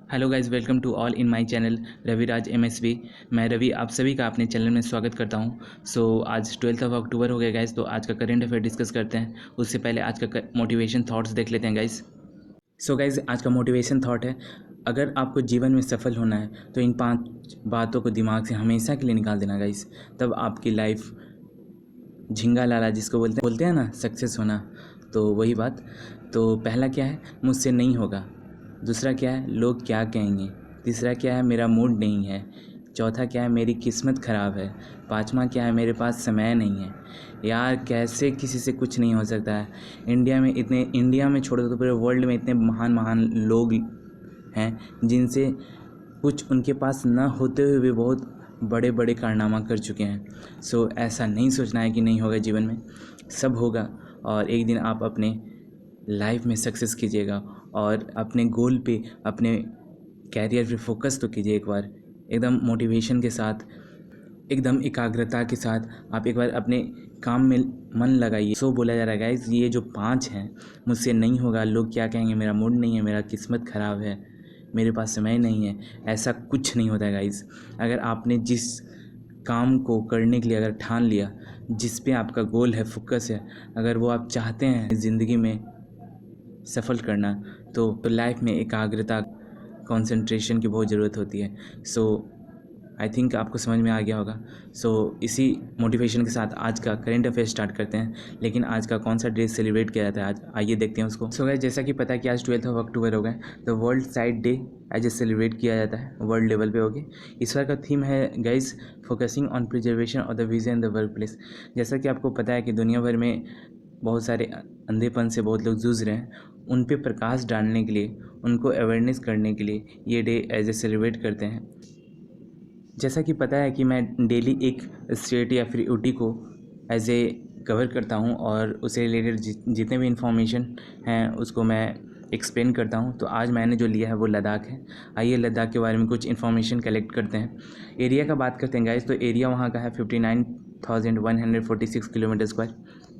Hello guys, welcome to all in my channel Raviraj MSV. मैं रवि आप सभी का अपने चैनल में स्वागत करता हूं। आज 12 अक्टूबर हो गया गाइस, तो आज का करंट अफेयर डिस्कस करते हैं। उससे पहले आज का मोटिवेशन थॉट्स देख लेते हैं गाइस। गाइस, आज का मोटिवेशन थॉट है, अगर आपको जीवन में सफल होना है तो इन 5 बातों को दिमाग से हमेशा के लिए निकाल देना गाइस। तब आपकी लाइफ झिंगा लाला जिसको बोलते हैं ना, सक्सेस होना, तो वही बात। तो पहला क्या है, मुझसे नहीं होगा। दूसरा क्या है, लोग क्या कहेंगे। तीसरा क्या है, मेरा मूड नहीं है। चौथा क्या है, मेरी किस्मत ख़राब है। पाँचवा क्या है, मेरे पास समय नहीं है। यार कैसे किसी से कुछ नहीं हो सकता है। इंडिया में छोड़ो तो पूरे वर्ल्ड में इतने महान महान लोग हैं जिनसे कुछ उनके पास न होते हुए भी बहुत बड़े बड़े कारनामा कर चुके हैं। ऐसा नहीं सोचना है कि नहीं होगा, जीवन में सब होगा। और एक दिन आप अपने लाइफ में सक्सेस कीजिएगा और अपने गोल पे, अपने कैरियर पे फोकस तो कीजिए। एक बार एकदम मोटिवेशन के साथ, एकदम एकाग्रता के साथ आप एक बार अपने काम में मन लगाइए। बोला जा रहा है गाइस, ये जो 5 हैं, मुझसे नहीं होगा, लोग क्या कहेंगे, मेरा मूड नहीं है, मेरा किस्मत ख़राब है, मेरे पास समय नहीं है, ऐसा कुछ नहीं होता है गाइस। अगर आपने जिस काम को करने के लिए अगर ठान लिया, जिस पे आपका गोल है, फोकस है, अगर वो आप चाहते हैं ज़िंदगी में सफल करना, तो लाइफ में एकाग्रता, कंसंट्रेशन की बहुत ज़रूरत होती है। आई थिंक आपको समझ में आ गया होगा। इसी मोटिवेशन के साथ आज का करेंट अफेयर स्टार्ट करते हैं। लेकिन आज का कौन सा डे सेलिब्रेट किया जाता है, आज आइए देखते हैं उसको। गाइस, जैसा कि पता है कि आज 12 अक्टूबर हो गए, तो world sight day as a celebrate किया जाता है वर्ल्ड लेवल पे। ओके, इस बार का थीम है guys, focusing on preservation of the vision in the work place. जैसा कि आपको पता है कि दुनिया भर में बहुत सारे अंधेपन से बहुत लोग जूझ रहे हैं, उन पे प्रकाश डालने के लिए, उनको अवेयरनेस करने के लिए ये डे एज ए सेलिब्रेट करते हैं। जैसा कि पता है कि मैं डेली एक स्टेट या फिर यूटी को एज ए कवर करता हूँ और उससे रिलेटेड जितने भी इंफॉर्मेशन हैं उसको मैं एक्सप्लेन करता हूँ। तो आज मैंने जो लिया है वो लद्दाख है। आइए लद्दाख के बारे में कुछ इन्फॉर्मेशन कलेक्ट करते हैं। एरिया का बात करते हैं गाइस, तो एरिया वहाँ का है 59,146 किलोमीटर स्क्वायर।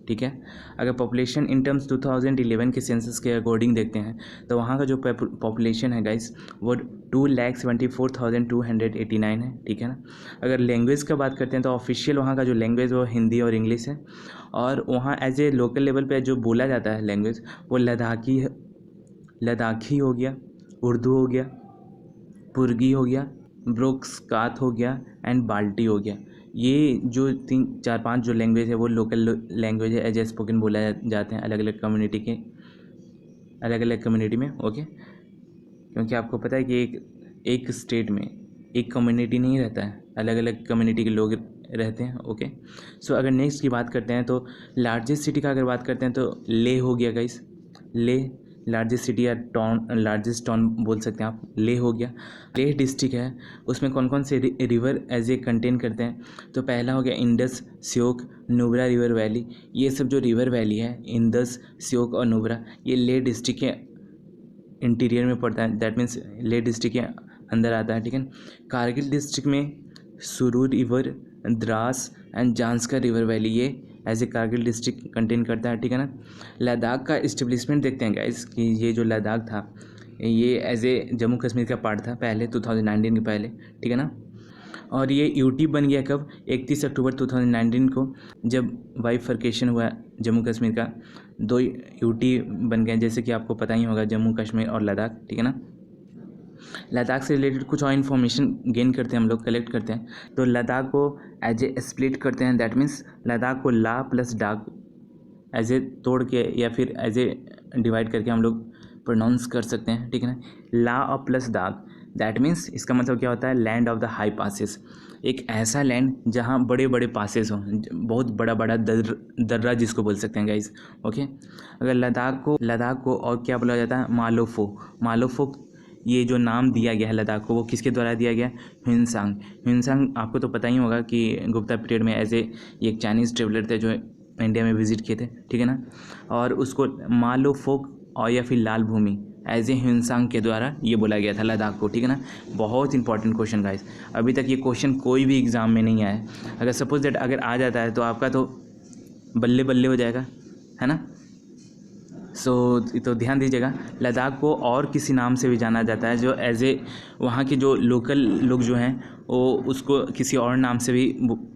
ठीक है। अगर पॉपुलेशन इन टर्म्स 2011 के सेंसस के अकॉर्डिंग देखते हैं तो वहाँ का जो पॉपुलेशन है गाइस वो 2,74,289 है। ठीक है ना। अगर लैंग्वेज का बात करते हैं तो ऑफिशियल वहाँ का जो लैंग्वेज वो हिंदी और इंग्लिश है। और वहाँ एज ए लोकल लेवल पे जो बोला जाता है लैंग्वेज वो लद्दाखी हो गया, उर्दू हो गया, पुर्गी हो गया, ब्रोक्सकात हो गया एंड बाल्टी हो गया। ये जो 3-4-5 जो लैंग्वेज है वो लोकल लैंग्वेज है, एज ए स्पोकन बोला जाते हैं अलग अलग कम्युनिटी में। ओके, क्योंकि आपको पता है कि एक स्टेट में एक कम्युनिटी नहीं रहता है, अलग अलग कम्युनिटी के लोग रहते हैं। ओके, अगर नेक्स्ट की बात करते हैं तो लार्जेस्ट सिटी का अगर बात करते हैं तो ले हो गया गाइस। ले लार्जेस्ट सिटी या टाउन, लार्जेस्ट टाउन बोल सकते हैं आप, ले हो गया। लेह डिस्ट्रिक्ट है, उसमें कौन कौन से रिवर एज ए कंटेन करते हैं, तो पहला हो गया Indus, Shyok, Nubra river valley. ये सब जो रिवर वैली है, इंडस, श्योक और नुब्रा, ये लेह डिस्ट्रिक्ट के इंटीरियर में पड़ता है, दैट मीन्स लेह डिस्ट्रिक्ट के अंदर आता है। ठीक है। कारगिल डिस्ट्रिक्ट में Suru river, Dras and Zanskar river valley ये as a Kargil district contain करता है। ठीक है ना। लद्दाख का इस्टेब्लिशमेंट देखते हैं गाइस कि ये जो लद्दाख था ये एज ए जम्मू कश्मीर का पार्ट था पहले, 2019 के पहले। ठीक है ना। और ये यूटी बन गया कब, 31 अक्टूबर 2019 को, जब बाइफर्केशन हुआ जम्मू कश्मीर का। 2 यूटी बन गए, जैसे कि आपको पता ही होगा, जम्मू कश्मीर और लद्दाख। ठीक है ना। लद्दाख से रिलेटेड कुछ और इन्फॉर्मेशन गेन करते हैं, हम लोग कलेक्ट करते हैं। तो लद्दाख को एज ए स्प्लिट करते हैं, दैट मीन्स लद्दाख को ला प्लस डाक एज ए तोड़ के या फिर एज ए डिवाइड करके हम लोग प्रोनाउंस कर सकते हैं। ठीक है ना। ला और प्लस दाग, दैट मीन्स इसका मतलब क्या होता है, land of the high passes. एक ऐसा लैंड जहाँ बड़े बड़े पासेस हों, बहुत बड़ा बड़ा दर्रा जिसको बोल सकते हैं गाइस। ओके, अगर लद्दाख को और क्या बोला जाता है, मालोफो। ये जो नाम दिया गया है लद्दाख को, वो किसके द्वारा दिया गया, ह्यूनसांग। आपको तो पता ही होगा कि गुप्ता पीरियड में एज ए एक चाइनीज़ ट्रेवलर थे जो इंडिया में विजिट किए थे। ठीक है ना। और उसको मालोफोक और या फिर लाल भूमि एज ए ह्यूनसांग के द्वारा ये बोला गया था लद्दाख को। ठीक है ना। बहुत इंपॉर्टेंट क्वेश्चन गाइस, अभी तक ये क्वेश्चन कोई भी एग्ज़ाम में नहीं आया है। अगर सपोज दैट अगर आ जाता है तो आपका तो बल्ले बल्ले हो जाएगा, है ना। तो ध्यान दीजिएगा, लद्दाख को और किसी नाम से भी जाना जाता है, जो एज ए वहाँ के जो लोकल लोग जो हैं वो उसको किसी और नाम से भी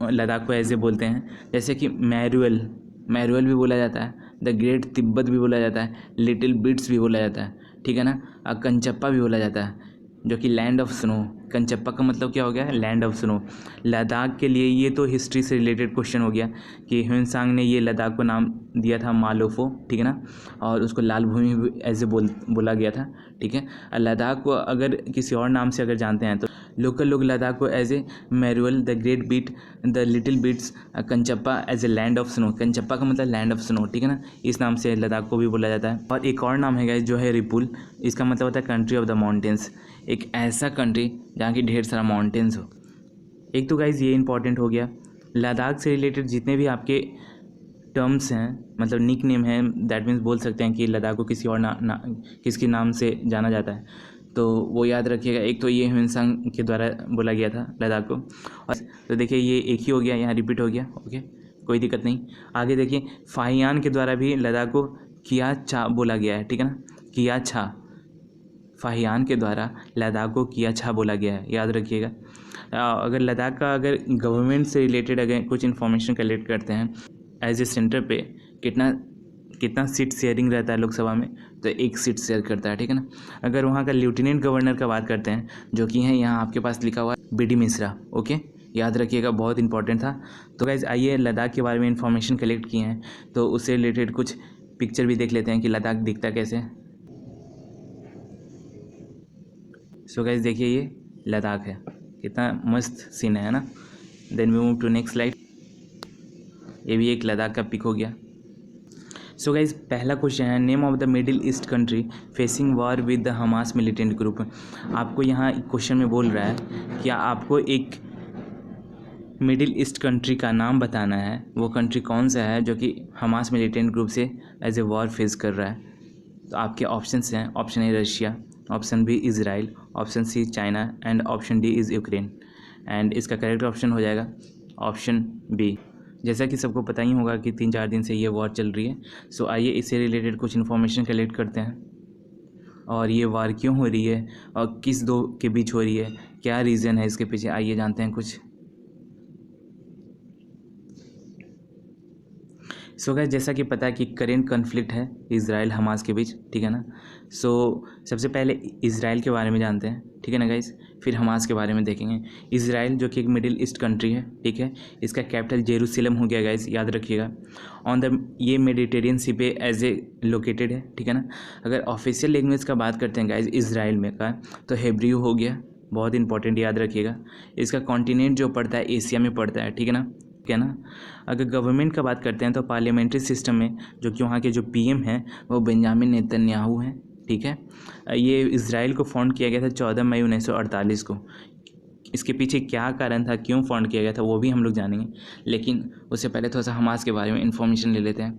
लद्दाख को एज ए बोलते हैं। जैसे कि मैरुअल भी बोला जाता है, द ग्रेट तिब्बत भी बोला जाता है, लिटिल बिट्स भी बोला जाता है, ठीक है ना। कंचप्पा भी बोला जाता है, जो कि लैंड ऑफ स्नो। कंचप्पा का मतलब क्या हो गया, लैंड ऑफ स्नो। लद्दाख के लिए ये तो हिस्ट्री से रिलेटेड क्वेश्चन हो गया कि ह्वेनसांग ने ये लद्दाख को नाम दिया था मालोफो, ठीक है ना, और उसको लाल भूमि भी ऐसे बोला गया था, ठीक है। लद्दाख को अगर किसी और नाम से अगर जानते हैं तो लोकल लोग लद्दाख को as a Maryul, the great Tibet, the little Tibets, Khachumpa as a land of snow. Khachumpa का मतलब लैंड ऑफ स्नो, ठीक है ना, इस नाम से लद्दाख को भी बोला जाता है। और एक और नाम है गाइस जो है रिपुल, इसका मतलब होता है कंट्री ऑफ द माउंटेन्स, एक ऐसा कंट्री जहाँ की ढेर सारा माउंटेन्स हो। एक तो गाइस ये इंपॉर्टेंट हो गया। लद्दाख से रिलेटेड जितने भी आपके टर्म्स हैं, मतलब निक नेम है, दैट मीन्स बोल सकते हैं कि लद्दाख को किसी और किसके नाम से जाना जाता है, तो वो याद रखिएगा। एक तो ये ह्वेनसांग के द्वारा बोला गया था लद्दाख को, और तो देखिए ये एक ही हो गया, यहाँ रिपीट हो गया, ओके, कोई दिक्कत नहीं। आगे देखिए फाहियान के द्वारा भी लद्दाख को किया छा बोला गया है, ठीक है ना, किया छा। फाहियान के द्वारा लद्दाख को किया छा बोला गया है, याद रखिएगा। अगर लद्दाख का अगर गवर्नमेंट से रिलेटेड अगर कुछ इन्फॉर्मेशन कलेक्ट करते हैं एज ए सेंटर पे, कितना सीट शेयरिंग रहता है लोकसभा में, तो एक सीट शेयर करता है, ठीक है ना। अगर वहाँ का लेफ्टिनेंट गवर्नर का बात करते हैं, जो कि है यहाँ आपके पास लिखा हुआ है BD मिश्रा, ओके, याद रखिएगा, बहुत इंपॉर्टेंट था। तो गाइज आइए लद्दाख के बारे में इन्फॉर्मेशन कलेक्ट किए हैं, तो उससे रिलेटेड कुछ पिक्चर भी देख लेते हैं कि लद्दाख दिखता कैसे है। सो गाइज देखिए ये लद्दाख है, कितना मस्त सीन है ना। Then we move to next slide. ये भी एक लद्दाख का पिक हो गया। सो गाइज पहला क्वेश्चन है, name of the middle east country facing war with the Hamas militant group. आपको यहाँ क्वेश्चन में बोल रहा है कि आपको एक मिडिल ईस्ट कंट्री का नाम बताना है, वो कंट्री कौन सा है जो कि हमास मिलिटेंट ग्रुप से एज ए वॉर फेस कर रहा है। तो आपके ऑप्शंस हैं, option A Russia, option B Israel, option C China and option D is Ukraine. And इसका करेक्ट ऑप्शन हो जाएगा ऑप्शन बी। जैसा कि सबको पता ही होगा कि 3-4 दिन से ये वॉर चल रही है। सो आइए इससे रिलेटेड कुछ इन्फॉर्मेशन कलेक्ट करते हैं, और ये वॉर क्यों हो रही है और किस दो के बीच हो रही है, क्या रीज़न है इसके पीछे, आइए जानते हैं कुछ। सो गाइस जैसा कि पता है कि करेंट कन्फ्लिक्ट है इज़राइल हमास के बीच, ठीक है ना। सो सबसे पहले इज़राइल के बारे में जानते हैं, ठीक है ना गाइस, फिर हमास के बारे में देखेंगे। इज़राइल जो कि एक मिडिल ईस्ट कंट्री है, ठीक है, इसका कैपिटल जेरूसलम हो गया गाइस, याद रखिएगा। ऑन द ये मेडिटेरियन सी पे एज ए लोकेटेड है, ठीक है ना। अगर ऑफिशियल लैंग्वेज का बात करते हैं गाइस इज़राइल में का, तो हेब्रियो हो गया, बहुत इंपॉर्टेंट, याद रखिएगा। इसका कॉन्टिनेंट जो पड़ता है एशिया में पड़ता है, ठीक है ना। अगर गवर्नमेंट का बात करते हैं तो पार्लियामेंट्री सिस्टम में जो कि वहाँ के जो PM हैं वो बेंजामिन नेतन्याहू हैं, ठीक है। ये इज़राइल को फाउंड किया गया था 14 मई 1948 को। इसके पीछे क्या कारण था, क्यों फाउंड किया गया था, वो भी हम लोग जानेंगे, लेकिन उससे पहले थोड़ा सा हमास के बारे में इन्फॉर्मेशन ले लेते हैं।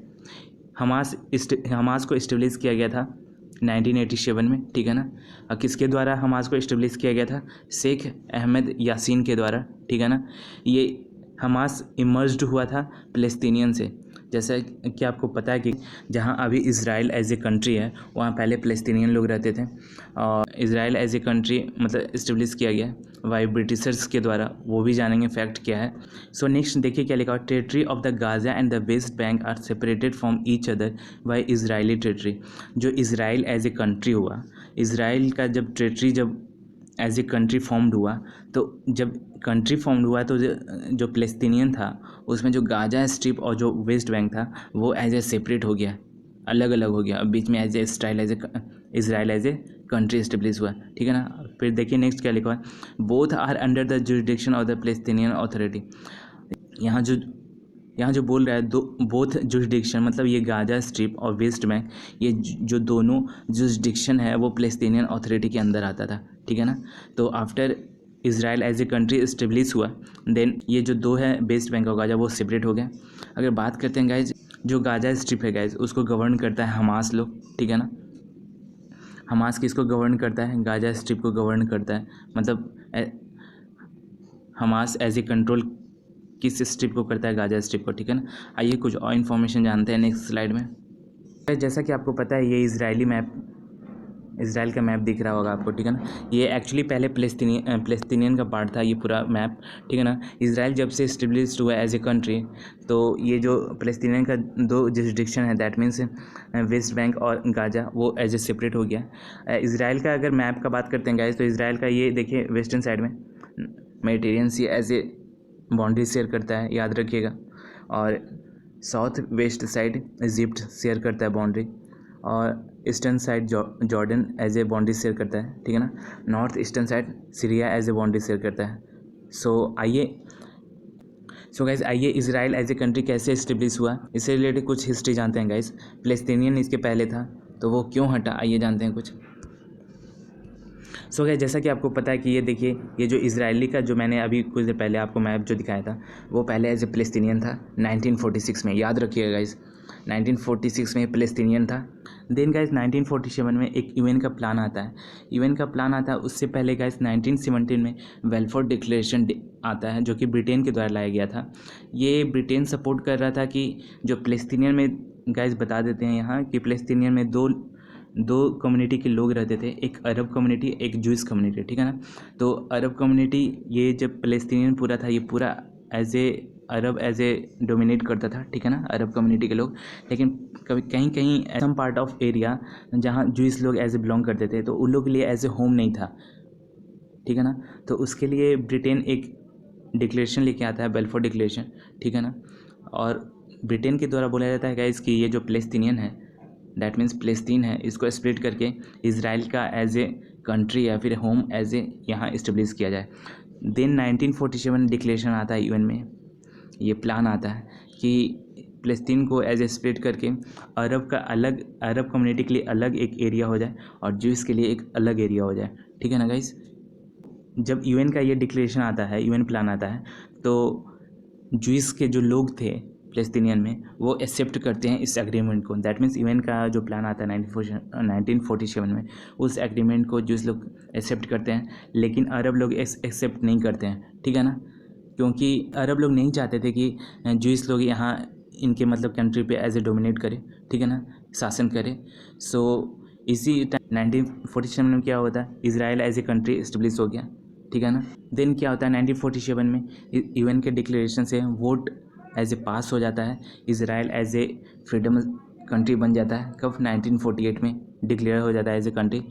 हमास को इस्टेब्लिश किया गया था 1987 में, ठीक है ना। और किसके द्वारा हमास को इस्टेब्लिश किया गया था, शेख अहमद यासीन के द्वारा, ठीक है ना। ये हमास इमर्ज्ड हुआ था फ़लस्तीनियन से। जैसा कि आपको पता है कि जहां अभी इज़राइल एज ए कंट्री है, वहां पहले फ़लस्तीनियन लोग रहते थे, और इज़राइल एज ए कंट्री मतलब इस्टेब्लिश किया गया वाई ब्रिटिशर्स के द्वारा, वो भी जानेंगे फैक्ट क्या है। सो नेक्स्ट देखिए क्या लिखा हुआ, territory of the Gaza and the West Bank are separated from each other by Israeli territory. जो इज़राइल एज ए कंट्री हुआ, इज़राइल का जब टेरिटरी जब एज ए कंट्री फॉर्म्ड हुआ, तो जब कंट्री फॉर्म्ड हुआ तो जो फ़लस्तीनियन था उसमें जो गाज़ा स्ट्रिप और जो वेस्ट बैंक था वो एज ए सेपरेट हो गया, अलग अलग हो गया। अब बीच में as a Israel as a country establish हुआ, ठीक है ना। फिर देखिए नेक्स्ट क्या लिखा है, both are under the jurisdiction of the Palestinian authority. यहाँ जो बोल रहा है दो बोथ जुरिडिक्शन, मतलब ये गाज़ा स्ट्रिप और वेस्ट बैंक, ये जो दोनों जुरिडिक्शन है वो फ़लस्तीनियन अथॉरिटी के अंदर आता था, ठीक है ना। तो after Israel as a country establish हुआ, देन ये जो दो है वेस्ट बैंक और गाज़ा वो सेपरेट हो गया। अगर बात करते हैं गाइज, जो गाज़ा स्ट्रिप है गाइज उसको गवर्न करता है हमास लोग, ठीक है ना। हमास किसको गवर्न करता है, गाज़ा स्ट्रिप को गवर्न करता है, मतलब हमास एज ए कंट्रोल किस स्ट्रिप को करता है, गाज़ा स्ट्रिप को, ठीक है ना। आइए कुछ और इन्फॉर्मेशन जानते हैं नेक्स्ट स्लाइड में। जैसा कि आपको पता है, ये इसराइल का मैप दिख रहा होगा आपको, ठीक है ना। ये एक्चुअली पहले प्लेस्तीनियन का पार्ट था ये पूरा मैप, ठीक है ना। इसराइल जब से इस्टेब्लिश्ड हुआ एज ए कंट्री, तो ये जो प्लेस्तीनियन का दो जुरिस्डिक्शन है, दैट मीन्स वेस्ट बैंक और गाजा, वो एज ए सेपरेट हो गया। इसराइल का अगर मैप का बात करते हैं गाइस, तो इसराइल का ये देखिए वेस्टर्न साइड में Mediterranean sea as a boundary share करता है, याद रखिएगा। और south west side Egypt share करता है बाउंड्री, और eastern side Jordan as a boundary share करता है, ठीक है ना। North eastern side Syria as a boundary share करता है। सो गाइज आइए इसराइल एज ए कंट्री कैसे इस्टेब्लिश हुआ, इससे रिलेटेड कुछ हिस्ट्री जानते हैं गाइज। प्लेस्तीनियन इसके पहले था, तो वो क्यों हटा, आइए जानते हैं कुछ। सो गाइस, जैसा कि आपको पता है कि ये देखिए, ये जो इजरायली का जो मैंने अभी कुछ देर पहले आपको मैप जो दिखाया था, वो पहले एज ए प्लेस्तीनियन था 1946 में, याद रखिएगा गाइस। 1946 में प्लेस्तीनियन था। देन गाइस 1947 में एक यूएन का प्लान आता है। उससे पहले गाइस 1917 में वेलफेयर डिक्लेरेशन आता है, जो कि ब्रिटेन के द्वारा लाया गया था। ये ब्रिटेन सपोर्ट कर रहा था कि जो प्लेस्तीनियन में, गाइस बता देते हैं यहाँ कि प्लेस्तीनियन में दो कम्युनिटी के लोग रहते थे, एक अरब कम्युनिटी, एक जूस कम्युनिटी, ठीक है ना। तो अरब कम्युनिटी, ये जब प्लेस्तीनियन पूरा था, ये पूरा एज ए डोमिनेट करता था, ठीक है ना, अरब कम्युनिटी के लोग। लेकिन कभी कहीं कहीं सम पार्ट ऑफ एरिया जहाँ जूस लोग एज ए बिलोंग करते थे, तो उन लोग के लिए एज ए होम नहीं था, ठीक है ना। तो उसके लिए ब्रिटेन एक डिक्लेरेशन लेके आता है, बेल्फोर डिक्लेरेशन, ठीक है ना। और ब्रिटेन के द्वारा बोला जाता है गाइस कि ये जो प्लेस्तीनियन है, दैट मीन्स प्लेस्तीन है, इसको स्प्लिट करके इसराइल का एज ए कंट्री या फिर होम एज ए यहाँ इस्टेब्लिश किया जाए। देन 1947 डिक्लेरेशन आता है यूएन में, ये प्लान आता है कि प्लेस्तीन को एज ए स्प्लिट करके अरब कम्युनिटी के लिए अलग एक एरिया हो जाए और ज्यूस के लिए एक अलग एरिया हो जाए, ठीक है ना गाइस। जब यूएन का ये डिक्लेरेशन आता है, यूएन प्लान आता है, तो ज्यूस के जो लोग थे प्लेस्तीनियन में, वो एक्सेप्ट करते हैं इस एग्रीमेंट को। दैट मीन्स यूएन का जो प्लान आता है 1947 में, उस एग्रीमेंट को ज्यूस लोग एक्सेप्ट करते हैं, लेकिन अरब लोग एक्सेप्ट नहीं करते हैं, ठीक है ना। क्योंकि अरब लोग नहीं चाहते थे कि ज्यूस लोग यहाँ इनके मतलब कंट्री पे एज ए डोमिनेट करे, ठीक है ना, शासन करे। सो इसी टाइम 1947 में क्या होता है, Israel as a country establish हो गया, ठीक है ना। देन क्या होता है 1947 में यूएन के डिक्लेरेशन से वोट एज ए पास हो जाता है, Israel as a freedom country बन जाता है। कब, 1948 में डिक्लेयर हो जाता है एज ए कंट्री,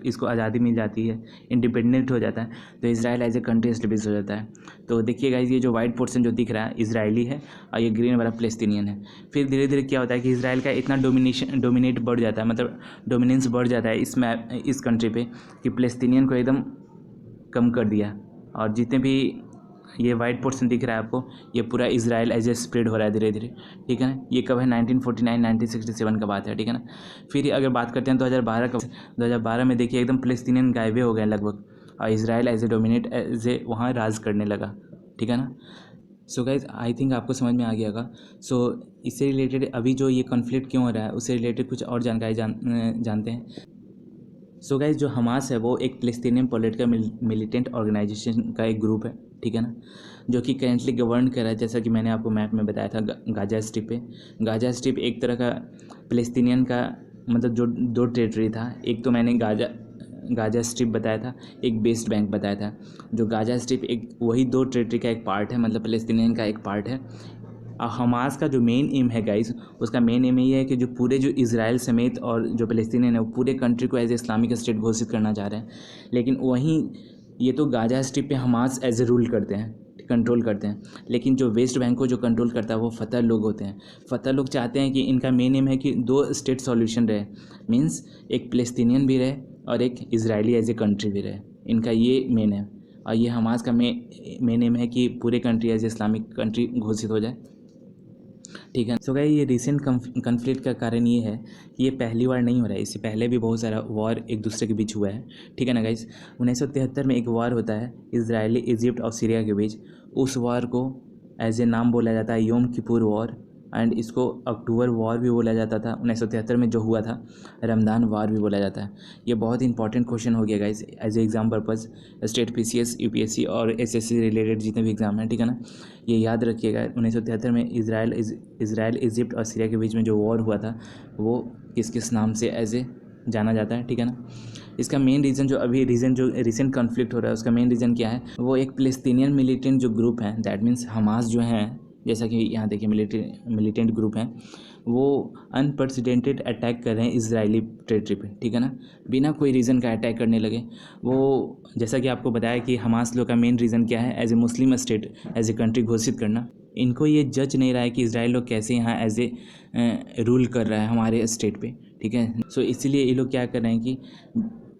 इसको आज़ादी मिल जाती है, इंडिपेंडेंट हो जाता है, तो Israel as a country establish हो जाता है। तो देखिएगा, ये जो वाइट पोर्शन जो दिख रहा है इसराइली है, और ये ग्रीन वाला प्लेस्तीनियन है। फिर धीरे धीरे क्या होता है कि इसराइल का इतना डोमिनेट बढ़ जाता है, मतलब डोमिनेंस बढ़ जाता है इस कंट्री पे, कि प्लेस्तीनियन को एकदम कम कर दिया। और जितने भी ये वाइट पोर्शन दिख रहा है आपको, ये पूरा इसराइल एज ए स्प्रेड हो रहा है धीरे धीरे, ठीक है ना। ये कब है, 1949 1967 का बात है, ठीक है ना। फिर अगर बात करते हैं 2012 में, देखिए एकदम प्लेस्तीनियन गायबे हो गए लगभग, और Israel as a dominate as a वहाँ राज करने लगा, ठीक है ना। सो गाइज, आई थिंक आपको समझ में आ गया होगा। सो इससे रिलेटेड अभी जो ये कॉन्फ्लिक्ट क्यों हो रहा है, उससे रिलेटेड कुछ और जानकारी जानते हैं। सो गाइज, जो हमास है वो एक प्लेस्तीनियन पॉलिटिकल मिलिटेंट ऑर्गेनाइजेशन का एक ग्रुप है, ठीक है ना, जो कि करेंटली गवर्न कर रहा है, जैसा कि मैंने आपको मैप में बताया था, गाजा स्ट्रिप पे। गाजा स्ट्रिप एक तरह का प्लेस्तीनियन का मतलब जो दो टेरिटरी था, एक तो मैंने गाजा स्ट्रिप बताया था, एक वेस्ट बैंक बताया था। जो गाजा स्ट्रिप एक वही दो टेरिटरी का एक पार्ट है, मतलब प्लेस्तीनियन का एक पार्ट है। हमास का जो मेन एम है गाइस, उसका मेन एम ये है कि जो पूरे जो इसराइल समेत और जो फ़लस्तीन है वो पूरे कंट्री को एज ए इस्लामिक स्टेट घोषित करना चाह रहे हैं। लेकिन वहीं ये तो गाजा स्ट्रिप पे हमास एज ए रूल करते हैं, कंट्रोल करते हैं, लेकिन जो वेस्ट बैंक को जो कंट्रोल करता है वो फतह लोग होते हैं। फतह लोग चाहते हैं कि इनका मेन एम है कि दो स्टेट सॉल्यूशन रहे, मीन्स एक फ़लस्तीनियन भी रहे और एक इजरायली एज ए कंट्री भी रहे, इनका ये मेन है। और ये हमास का मेन एम है कि पूरे country as a Islamic country घोषित हो जाए, ठीक है। सो गाइस, ये रिसेंट कन्फ्लिक्ट का कारण ये है कि ये पहली बार नहीं हो रहा है, इससे पहले भी बहुत सारा वॉर एक दूसरे के बीच हुआ है, ठीक है ना गाइस। 1973 में एक वॉर होता है इजरायली, इजिप्ट और सीरिया के बीच। उस वॉर को एज ए नाम बोला जाता है योम किपुर वॉर, एंड इसको अक्टूबर वॉर भी बोला जाता था 1973 में जो हुआ था, रमदान वार भी बोला जाता है। ये बहुत इंपॉर्टेंट क्वेश्चन हो गया guys as a exam purpose, state PCS, UPSC और एसएससी रिलेटेड जितने भी एग्जाम हैं, ठीक है ना। ये याद रखिएगा 1973 में इज़राइल इजिप्ट और सीरिया के बीच में जो वॉर हुआ था वो किस किस नाम से एज ए जाना जाता है, ठीक है ना। इसका मेन रीज़न जो रिसेंट कॉन्फ्लिक्ट हो रहा है उसका मेन रीज़न क्या है, वो एक फ़लस्तीनियन मिलिटेंट जो ग्रुप है, दैट मीन्स हमास जो है, जैसा कि यहाँ देखिए मिलिटेंट ग्रुप हैं, वो अनप्रेसिडेंटेड अटैक कर रहे हैं इजरायली टेरिटरी पे, ठीक है ना। बिना कोई रीज़न का अटैक करने लगे। वो जैसा कि आपको बताया कि हमास लोग का मेन रीज़न क्या है, as a Muslim state, as a country घोषित करना। इनको ये जज नहीं रहा है कि इजराइल लोग कैसे यहाँ एज ए रूल कर रहा है हमारे स्टेट पे, ठीक है। सो इसीलिए ये लोग क्या कर रहे हैं कि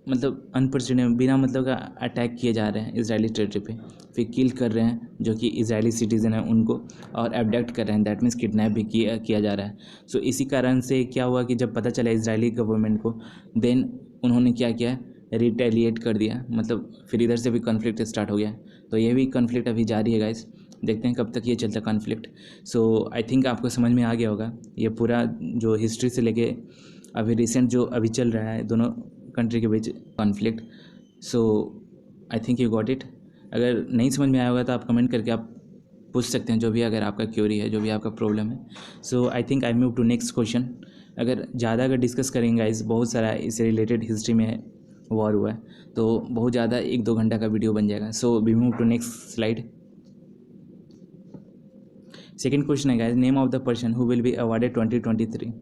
मतलब अनप्रेसिडेंटेड बिना मतलब का अटैक किए जा रहे हैं इजरायली टेरिटरी पे, फिर किल कर रहे हैं जो कि इजरायली सिटीज़न है उनको, और एबडक्ट कर रहे हैं, दैट मीन्स किडनैप भी किया जा रहा है। सो इसी कारण से क्या हुआ कि जब पता चला इजरायली गवर्नमेंट को, देन उन्होंने क्या किया, रिटेलिएट कर दिया, मतलब फिर इधर से भी कॉन्फ्लिक्ट स्टार्ट हो गया। तो ये भी कॉन्फ्लिक्ट अभी जारी है गाइस, देखते हैं कब तक ये चलता कॉन्फ्लिक्ट। सो आई थिंक आपको समझ में आ गया होगा ये पूरा जो हिस्ट्री से लेके अभी रिसेंट जो अभी चल रहा है दोनों कंट्री के बीच conflict. So I think you got it. अगर नहीं समझ में आया होगा तो आप कमेंट करके आप पूछ सकते हैं, जो भी अगर आपका क्यूरी है, जो भी आपका प्रॉब्लम है। So I think I move to next question. अगर डिस्कस करेंगे गाइस, बहुत सारा इससे रिलेटेड हिस्ट्री में वॉर हुआ है तो बहुत ज़्यादा 1-2 घंटा का वीडियो बन जाएगा। So we move to next slide. Second question है guys, name of the person who will be awarded 2023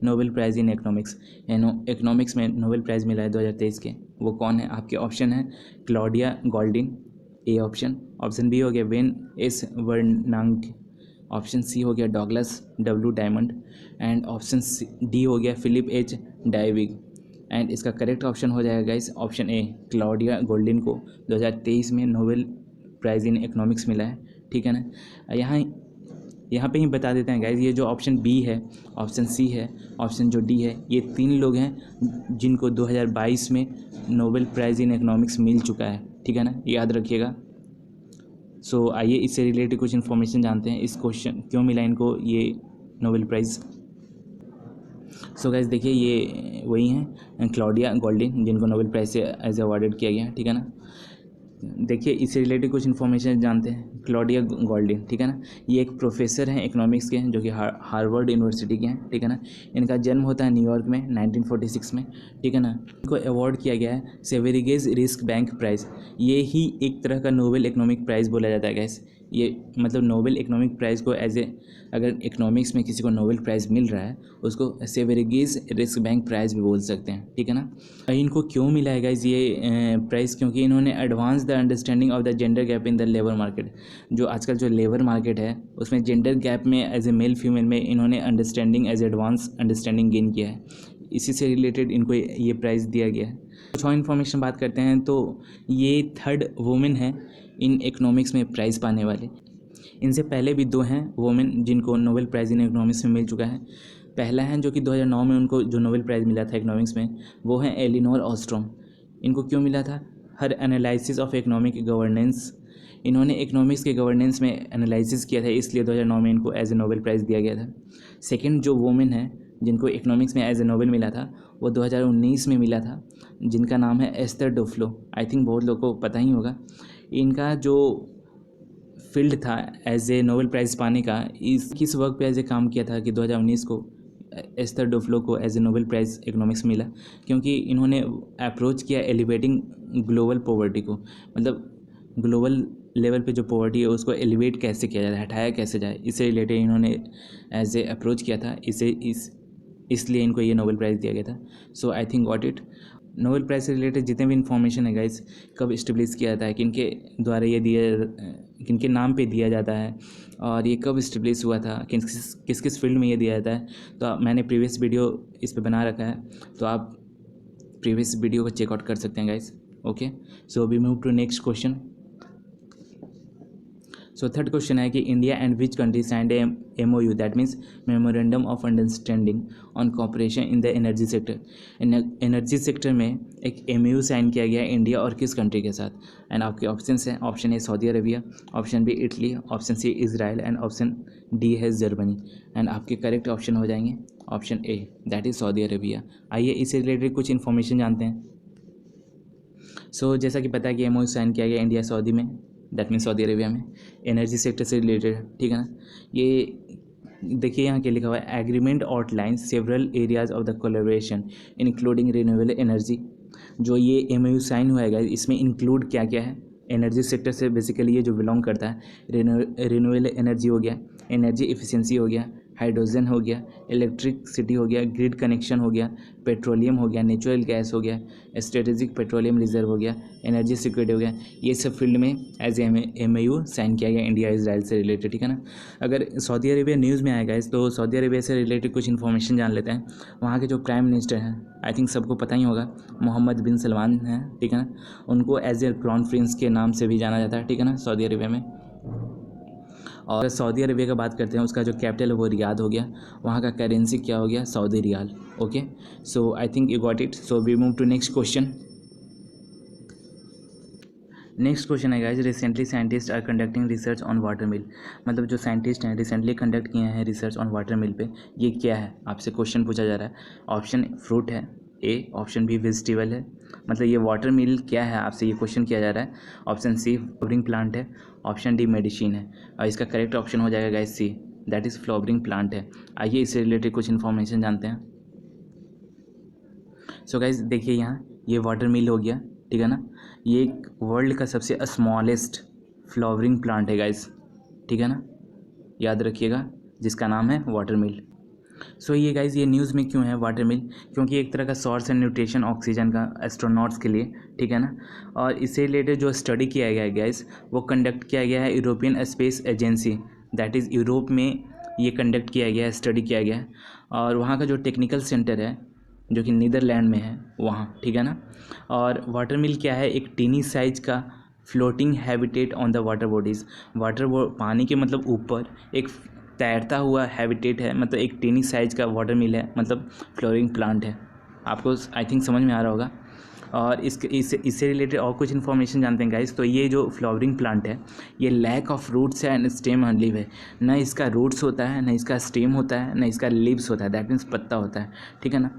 Nobel prize in economics. Economics में नोबेल प्राइज़ मिला है 2023 के, वो कौन है? आपके ऑप्शन है Claudia Goldin, A option B हो गया Ben S Bernanke, option C हो गया Douglas W Diamond, and option D हो गया फिलिप एच डायविग। एंड इसका करेक्ट ऑप्शन हो जाएगा guys option A, Claudia Goldin को 2023 में नोबेल प्राइज़ इन इकोनॉमिक्स मिला है, ठीक है ना। यहाँ पे ही बता देते हैं गाइज, ये जो ऑप्शन बी है, ऑप्शन सी है, ऑप्शन जो डी है, ये 3 लोग हैं जिनको 2022 में नोबेल प्राइज़ इन इकोनॉमिक्स मिल चुका है, ठीक है ना, याद रखिएगा। सो आइए इससे रिलेटेड कुछ इन्फॉर्मेशन जानते हैं, इस क्वेश्चन क्यों मिला इनको ये नोबेल प्राइज़। सो गाइज देखिए, ये वही हैं क्लॉडिया गोल्डिन जिनको नोबेल प्राइज़ से एज अवार्डेड किया गया, ठीक है ना। देखिए इससे रिलेटेड कुछ इन्फॉर्मेशन जानते हैं। क्लॉडिया गोल्डिन, ठीक है ना, ये एक प्रोफेसर हैं इकोनॉमिक्स के, जो कि हार्वर्ड यूनिवर्सिटी के हैं, ठीक है ना। इनका जन्म होता है न्यूयॉर्क में 1946 में, ठीक है ना। इनको अवार्ड किया गया है सेवेरिगेज रिस्क बैंक प्राइज़। ये ही एक तरह का नोबेल इकोनॉमिक प्राइज़ बोला जाता है गैस। ये मतलब नोबेल इकोनॉमिक प्राइज़ को एज ए, अगर इकोनॉमिक्स में किसी को नोबेल प्राइज़ मिल रहा है उसको सेवेरिगेज रिस्क बैंक प्राइज़ भी बोल सकते हैं, ठीक है ना। इनको क्यों मिला है गाइज ये प्राइज़? क्योंकि इन्होंने advance the understanding of the gender gap in the labour market. जो आजकल जो लेबर मार्केट है उसमें जेंडर गैप में एज ए मेल फीमेल में इन्होंने understanding as advance understanding gain किया है, इसी से रिलेटेड इनको ये प्राइज़ दिया गया है। कुछ और इन्फॉर्मेशन बात करते हैं तो ये 3rd वुमेन है इन इकोनॉमिक्स में प्राइज़ पाने वाले। इनसे पहले भी 2 हैं वुमेन जिनको नोबेल प्राइज़ इन इकोनॉमिक्स में मिल चुका है। पहला है जो कि 2009 में उनको जो नोबेल प्राइज़ मिला था इकोनॉमिक्स में, वो है एलिनोर ऑस्ट्रोम। इनको क्यों मिला था? हर एनालिसिस ऑफ इकोनॉमिक गवर्नेंस, इन्होंने इकोनॉमिक्स के गवर्नेंस में एनालिसिस किया था, इसलिए 2009 में इनको एज ए नोबेल प्राइज़ दिया गया था। सेकेंड जो वुमेन है जिनको इकोनॉमिक्स में एज ए नोबेल मिला था वो 2019 में मिला था, जिनका नाम है एस्थर डुफ्लो। आई थिंक बहुत लोगों को पता ही होगा। इनका जो फील्ड था एज ए नोबेल प्राइज़ पाने का, किस वर्क पे एज ए काम किया था कि 2019 को एस्थर डुफ्लो को as a Nobel prize economics मिला, क्योंकि इन्होंने अप्रोच किया एलिवेटिंग ग्लोबल पॉवर्टी को, मतलब ग्लोबल लेवल पे जो पॉवर्टी है उसको एलिवेट कैसे किया जाए, हटाया कैसे जाए, इससे रिलेटेड इन्होंने एज ए अप्रोच किया था, इसलिए इनको ये नोबेल प्राइज़ दिया गया था। So I think got it. Nobel prize से रिलेटेड जितने भी इन्फॉर्मेशन है गाइस, कब इस्टेब्लिश किया जाता है, किनके द्वारा ये किनके नाम पे दिया जाता है, और ये कब इस्टेब्लिश हुआ था, किस किस फील्ड में ये दिया जाता है, तो मैंने प्रीवियस वीडियो इस पे बना रखा है, तो आप प्रीवियस वीडियो को चेकआउट कर सकते हैं guys. Okay, so we move to next question. So third question है कि India and which country signed MOU, that means memorandum of understanding on cooperation in the energy sector. Energy sector में एक MOU sign किया गया है India और किस country के साथ। एंड आपके ऑप्शन हैं, option A Saudi Arabia, option B Italy, option C Israel and option D है जर्मनी। एंड आपके करेक्ट ऑप्शन हो जाएंगे option A, that is Saudi Arabia. आइए इससे रिलेटेड कुछ इन्फॉर्मेशन जानते हैं। सो जैसा कि पता है कि MOU साइन किया गया इंडिया सऊदी में, दैट मीन्स सऊदी अरेबिया में, एनर्जी सेक्टर से रिलेटेड, ठीक है ना। ये देखिए यहाँ क्या लिखा हुआ है, agreement outline several areas of the collaboration including renewable energy. जो ये MOU साइन हुआ है इसमें इंक्लूड क्या क्या है, एनर्जी सेक्टर से बेसिकली ये जो बिलोंग करता है, रिन्यूएबल एनर्जी हो गया, एनर्जी एफिशिएंसी हो गया, हाइड्रोजन हो गया, इलेक्ट्रिसिटी हो गया, ग्रिड कनेक्शन हो गया, पेट्रोलियम हो गया, नेचुरल गैस हो गया, स्ट्रेटेजिक पेट्रोलियम रिजर्व हो गया, एनर्जी सिक्योरिटी हो गया। ये सब फील्ड में एज MOU साइन किया गया इंडिया इजराइल से रिलेटेड, ठीक है ना। अगर सऊदी अरेबिया न्यूज़ में आएगा तो सऊदी अरेबिया से रिलेटेड कुछ इन्फॉर्मेशन जान लेते हैं। वहाँ के जो प्राइम मिनिस्टर हैं, आई थिंक सबको पता ही होगा, मोहम्मद बिन सलमान हैं, ठीक है ना। उनको एज ए क्राउन प्रिंस के नाम से भी जाना जाता है, ठीक है ना, सऊदी अरेबिया में। और सऊदी अरेबिया का बात करते हैं, उसका जो कैपिटल है वो रियाद हो गया, वहाँ का करेंसी क्या हो गया, Saudi riyal. Okay, so I think you got it. So we move to next question. Next question है guys, recently scientist are conducting research on water mill. मतलब जो साइंटिस्ट हैं रिसेंटली कंडक्ट किए हैं रिसर्च ऑन वाटर मिल पे, ये क्या है आपसे क्वेश्चन पूछा जा रहा है। ऑप्शन फ्रूट है ए, ऑप्शन बी वेजिटेबल है, मतलब ये वाटर मिल क्या है आपसे ये क्वेश्चन किया जा रहा है। ऑप्शन सी फ्लावरिंग प्लांट है, ऑप्शन डी मेडिसिन है, और इसका करेक्ट ऑप्शन हो जाएगा guys C, that is flowering plant है। आइए इससे रिलेटेड कुछ इन्फॉर्मेशन जानते हैं। सो गाइस देखिए यहाँ ये वाटर मिल हो गया, ठीक है ना। ये एक वर्ल्ड का सबसे स्मॉलेस्ट फ्लावरिंग प्लांट है गाइस, ठीक है ना, याद रखिएगा, जिसका नाम है वाटर मिल। सो ये गाइस ये न्यूज़ में क्यों है वाटर मिल, क्योंकि एक तरह का सोर्स एंड न्यूट्रिशन ऑक्सीजन का एस्ट्रोनॉट्स के लिए, ठीक है ना। और इससे रिलेटेड जो स्टडी किया गया है गाइस वो कंडक्ट किया गया है European space agency, that is Europe में ये कंडक्ट किया गया है, स्टडी किया गया है। और वहाँ का जो टेक्निकल सेंटर है जो कि नीदरलैंड में है वहाँ, ठीक है ना। और वाटर मिल क्या है, एक टीनी साइज का floating habitat on the water bodies, पानी के मतलब ऊपर एक तैरता हुआ हैबिटेट है, मतलब एक टीनी साइज का वाटर मिल है, मतलब फ्लोरिंग प्लांट है। आपको आई थिंक समझ में आ रहा होगा। और इससे रिलेटेड और कुछ इन्फॉर्मेशन जानते हैं गाइस। तो ये जो फ्लावरिंग प्लांट है ये लैक ऑफ रूट्स है एंड स्टेम एंड लीव है, ना इसका रूट्स होता है, ना इसका स्टेम होता है, ना इसका लीव्स होता है, दैट मीन्स पत्ता होता है, ठीक है ना।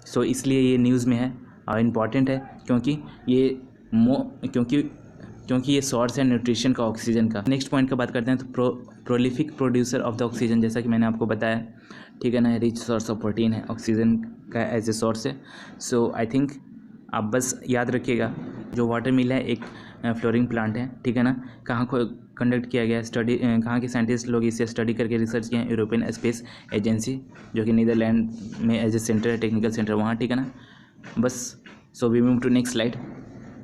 सो इसलिए ये न्यूज़ में है और इम्पॉर्टेंट है क्योंकि ये सोर्स है न्यूट्रिशन का, ऑक्सीजन का। नेक्स्ट पॉइंट का बात करते हैं तो prolific producer of the oxygen, जैसा कि मैंने आपको बताया, ठीक है ना, रिच सोर्स ऑफ प्रोटीन है, ऑक्सीजन का एज ए सोर्स है। सो आई थिंक आप बस याद रखिएगा जो वाटर मिल है एक फ्लोरिंग प्लांट है, ठीक है ना। कहाँ को कंडक्ट किया गया स्टडी, कहाँ के साइंटिस्ट लोग इसे स्टडी करके रिसर्च किए हैं, यूरोपियन स्पेस एजेंसी जो कि नीदरलैंड में एज ए सेंटर है, टेक्निकल सेंटर वहाँ, ठीक है ना। बस so we move to next slide.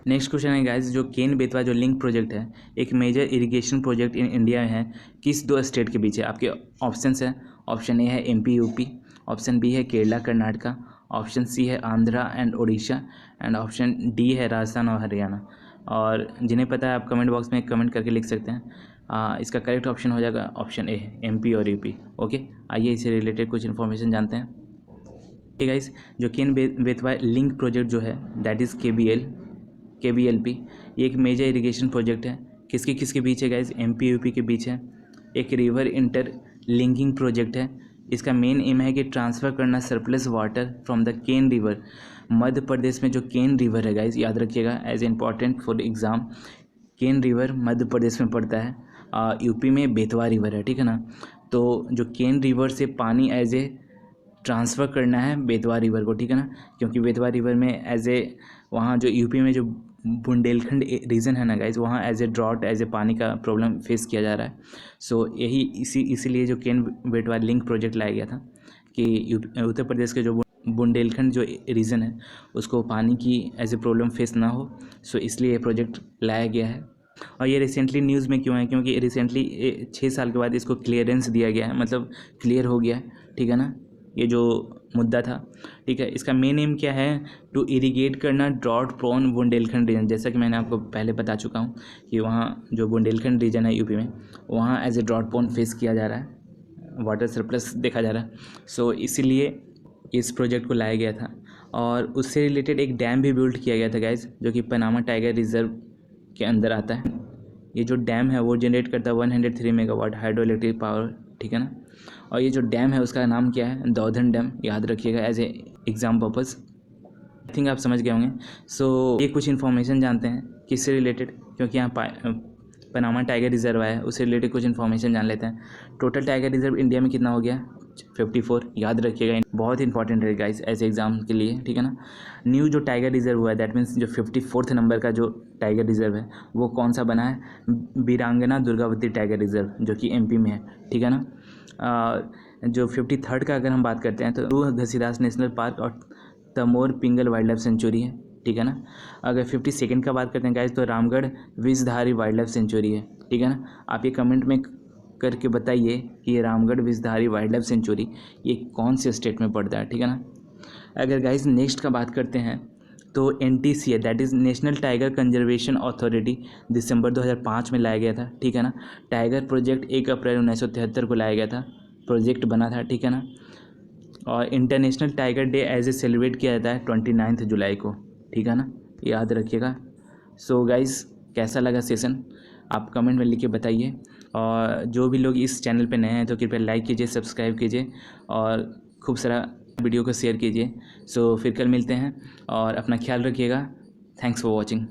Next question है गाइस, जो केन बेतवा जो लिंक प्रोजेक्ट है एक major irrigation project in India में है, किस दो स्टेट के बीच है। आपके ऑप्शंस हैं, ऑप्शन ए है MP UP, ऑप्शन बी है केरला कर्नाटका, ऑप्शन सी है Andhra and Orissa, and option D है राजस्थान और हरियाणा। और जिन्हें पता है आप कमेंट बॉक्स में कमेंट करके लिख सकते हैं। इसका करेक्ट ऑप्शन हो जाएगा ऑप्शन ए, MP और UP। ओके, आइए इससे रिलेटेड कुछ इन्फॉर्मेशन जानते हैं। ठीक गाइस, जो केन बेतवा लिंक प्रोजेक्ट जो है दैट इज़ KBLP, ये एक मेजर इरिगेशन प्रोजेक्ट है। किसके बीच है गाइस, MP UP के बीच है। एक रिवर इंटर लिंकिंग प्रोजेक्ट है। इसका मेन एम है कि ट्रांसफ़र करना surplus water from the Ken river. Madhya Pradesh में जो केन रिवर है गाइस, याद रखिएगा as important for exam, Ken river Madhya Pradesh में पड़ता है, UP में बेतवा रिवर है, ठीक है ना। तो जो केन रिवर से पानी एज ए ट्रांसफ़र करना है बेतवा रिवर को, ठीक है ना, क्योंकि बेतवा रिवर में एज ए वहाँ जो UP में जो बुंदेलखंड रीजन है ना गाइज, वहाँ as a drought as a पानी का प्रॉब्लम फेस किया जा रहा है। सो यही इसीलिए जो केन बेतवा लिंक प्रोजेक्ट लाया गया था कि उत्तर प्रदेश के जो बुंदेलखंड जो रीजन है उसको पानी की एज ए प्रॉब्लम फेस ना हो, सो इसलिए ये प्रोजेक्ट लाया गया है। और ये रिसेंटली न्यूज़ में क्यों है, क्योंकि रिसेंटली 6 साल के बाद इसको क्लियरेंस दिया गया है, मतलब क्लियर हो गया है, ठीक है ना। ये जो मुद्दा था, ठीक है। इसका मेन एम क्या है, टू इरीगेट करना ड्रॉट प्रोन बुंदेलखंड रीजन। जैसा कि मैंने आपको पहले बता चुका हूँ कि वहाँ जो बुंदेलखंड रीजन है यूपी में, वहाँ as a drought prone face किया जा रहा है, वाटर सरप्लस देखा जा रहा है। सो इसीलिए इस प्रोजेक्ट को लाया गया था। और उससे रिलेटेड एक डैम भी बिल्ड किया गया था गाइज, जो कि पनामा टाइगर रिजर्व के अंदर आता है। ये जो डैम है वो जनरेट करता है 103 मेगावाट हाइड्रो इलेक्ट्रिक पावर, ठीक है ना। और ये जो डैम है उसका नाम क्या है, दौधन डैम, याद रखिएगा as a exam purpose. I think आप समझ गए होंगे। सो ये कुछ इन्फॉर्मेशन जानते हैं किससे रिलेटेड, क्योंकि यहाँ पनामा टाइगर रिजर्व है, उससे रिलेटेड कुछ इन्फॉर्मेशन जान लेते हैं। टोटल टाइगर रिजर्व इंडिया में कितना हो गया, 54, याद रखिएगा, बहुत इंपॉर्टेंट है गाइस ऐसे एग्जाम के लिए, ठीक है ना। न्यू जो टाइगर रिजर्व हुआ है, दैट मीन्स जो 54th नंबर का जो टाइगर रिजर्व है वो कौन सा बना है, वीरांगना दुर्गावती टाइगर रिजर्व, जो कि एमपी में है, ठीक है ना। जो 53rd का अगर हम बात करते हैं तो घसीदास नेशनल पार्क और तमोर पिंगल वाइल्ड लाइफ सेंचुरी है, ठीक है ना। अगर 52nd का बात करते हैं गाइस तो Ramgarh Vishdhari wild life sanctuary है, ठीक है ना। आप ये कमेंट में करके बताइए कि ये Ramgarh Vishdhari wild life sanctuary ये कौन से स्टेट में पड़ता है, ठीक है ना। अगर गाइस नेक्स्ट का बात करते हैं तो NTC है, that is national tiger conservation authority, दिसंबर 2005 में लाया गया था, ठीक है ना। टाइगर प्रोजेक्ट 1 अप्रैल 1973 को लाया गया था, प्रोजेक्ट बना था, ठीक है ना। और international tiger day as a celebrate किया जाता है 29 जुलाई को, ठीक है ना, याद रखिएगा। सो गाइस कैसा लगा सेशन आप कमेंट में लिख के बताइए। और जो भी लोग इस चैनल पे नए हैं तो कृपया लाइक कीजिए, सब्सक्राइब कीजिए और खूब सारा वीडियो को शेयर कीजिए। सो फिर कल मिलते हैं और अपना ख्याल रखिएगा। Thanks for watching.